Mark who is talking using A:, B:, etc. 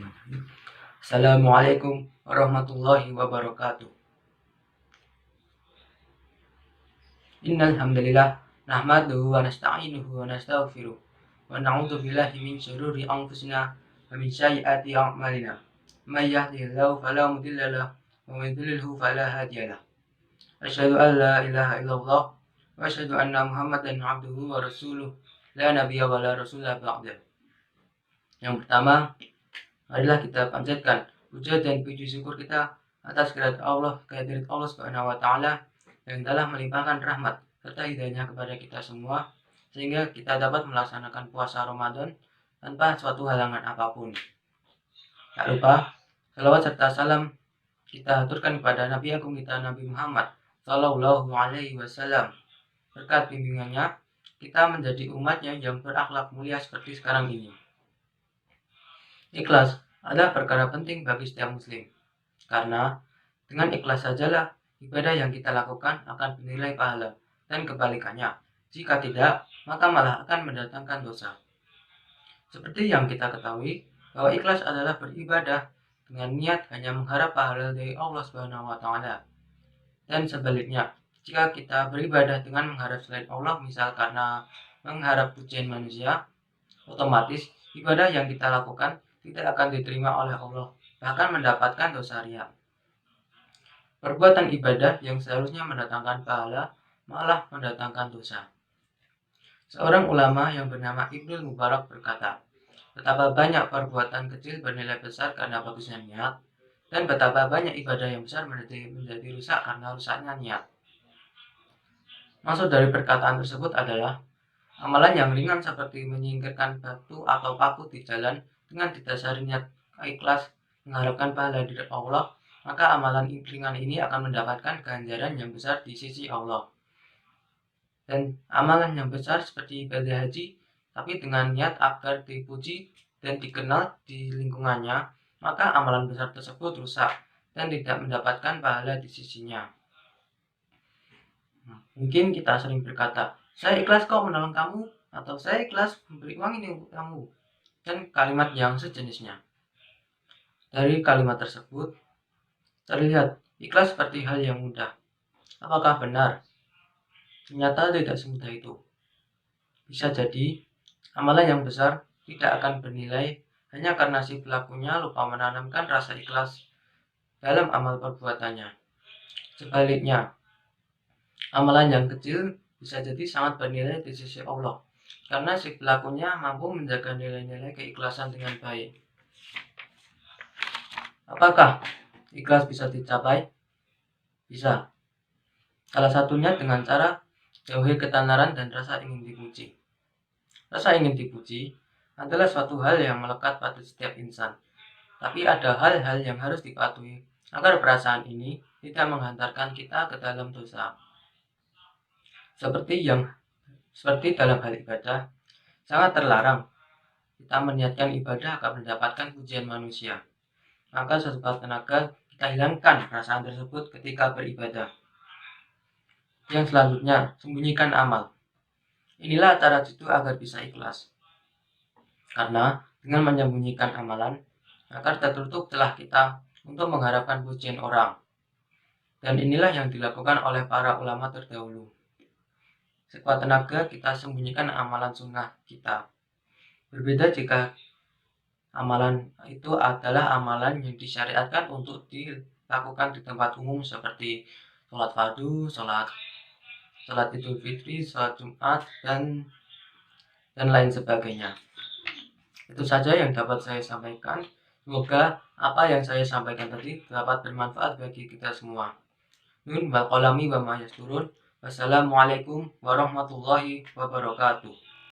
A: Bismillahirrahmanirrahim. Assalamualaikum warahmatullahi wabarakatuh. Innal hamdalillah nahmaduhu wa nasta'inuhu wa nastaghfiruh wa na'udzu billahi min syururi anfusina wa min sayyiati a'malina. May yahdihillahu fala mudilla lahu wa may yudlilhu fala hadiya lahu. Asyhadu an la ilaha illallah wa asyhadu anna Muhammadan 'abduhu wa rasuluh la nabiyya wa la rasula ba'da. Yang pertama adalah kita panjatkan puja dan puji syukur kita atas kehadirat Allah Subhanahu wa taala yang telah melimpahkan rahmat serta hidayahnya kepada kita semua sehingga kita dapat melaksanakan puasa Ramadan tanpa suatu halangan apapun. Tak lupa salawat serta salam kita aturkan kepada Nabi Agung kita Nabi Muhammad Sallallahu Alaihi Wasallam. Berkat bimbingannya kita menjadi umatnya yang berakhlak mulia seperti sekarang ini. Ikhlas adalah perkara penting bagi setiap muslim, karena dengan ikhlas sajalah ibadah yang kita lakukan akan bernilai pahala, dan kebalikannya, jika tidak, maka malah akan mendatangkan dosa. Seperti yang kita ketahui, bahwa ikhlas adalah beribadah dengan niat hanya mengharap pahala dari Allah Subhanahu wa taala. Dan sebaliknya, jika kita beribadah dengan mengharap selain Allah, misal karena mengharap pujian manusia, otomatis ibadah yang kita lakukan tidak akan diterima oleh Allah, bahkan mendapatkan dosa riya. Perbuatan ibadah yang seharusnya mendatangkan pahala malah mendatangkan dosa. Seorang ulama yang bernama Ibnu Mubarak berkata, betapa banyak perbuatan kecil bernilai besar karena bagusnya niat, dan betapa banyak ibadah yang besar menjadi rusak karena rusaknya niat. Maksud dari perkataan tersebut adalah amalan yang ringan seperti menyingkirkan batu atau paku di jalan dengan didasari niat ikhlas mengharapkan pahala dari Allah, maka amalan ringan ini akan mendapatkan ganjaran yang besar di sisi Allah. Dan amalan yang besar seperti ibadah haji, tapi dengan niat agar dipuji dan dikenal di lingkungannya, maka amalan besar tersebut rusak dan tidak mendapatkan pahala di sisinya. Mungkin kita sering berkata, saya ikhlas kok menolong kamu, atau saya ikhlas memberi uang ini untuk kamu, dan kalimat yang sejenisnya. Dari kalimat tersebut terlihat ikhlas seperti hal yang mudah. Apakah benar? Ternyata tidak semudah itu. Bisa jadi amalan yang besar tidak akan bernilai hanya karena si pelakunya lupa menanamkan rasa ikhlas dalam amal perbuatannya. Sebaliknya, amalan yang kecil bisa jadi sangat bernilai di sisi Allah, karena si pelakunya mampu menjaga nilai-nilai keikhlasan dengan baik. Apakah ikhlas bisa dicapai? Bisa. Salah satunya dengan cara jauhi ketenaran dan rasa ingin dipuji. Rasa ingin dipuji adalah suatu hal yang melekat pada setiap insan. Tapi ada hal-hal yang harus dipatuhi agar perasaan ini tidak menghantarkan kita ke dalam dosa. Seperti dalam hal ibadah, sangat terlarang kita meniatkan ibadah agar mendapatkan pujian manusia. Maka sekuat tenaga kita hilangkan perasaan tersebut ketika beribadah. Yang selanjutnya, sembunyikan amal. Inilah cara jitu agar bisa ikhlas. Karena dengan menyembunyikan amalan, maka tertutup telah kita untuk mengharapkan pujian orang. Dan inilah yang dilakukan oleh para ulama terdahulu. Sekuat tenaga kita sembunyikan amalan sunnah kita. Berbeda jika amalan itu adalah amalan yang disyariatkan untuk dilakukan di tempat umum seperti sholat fardu, sholat idul fitri, sholat jumat, dan lain sebagainya. Itu saja yang dapat saya sampaikan. Semoga apa yang saya sampaikan tadi dapat bermanfaat bagi kita semua. Nun wal qalami wa ma yasturun. Wassalamualaikum warahmatullahi wabarakatuh.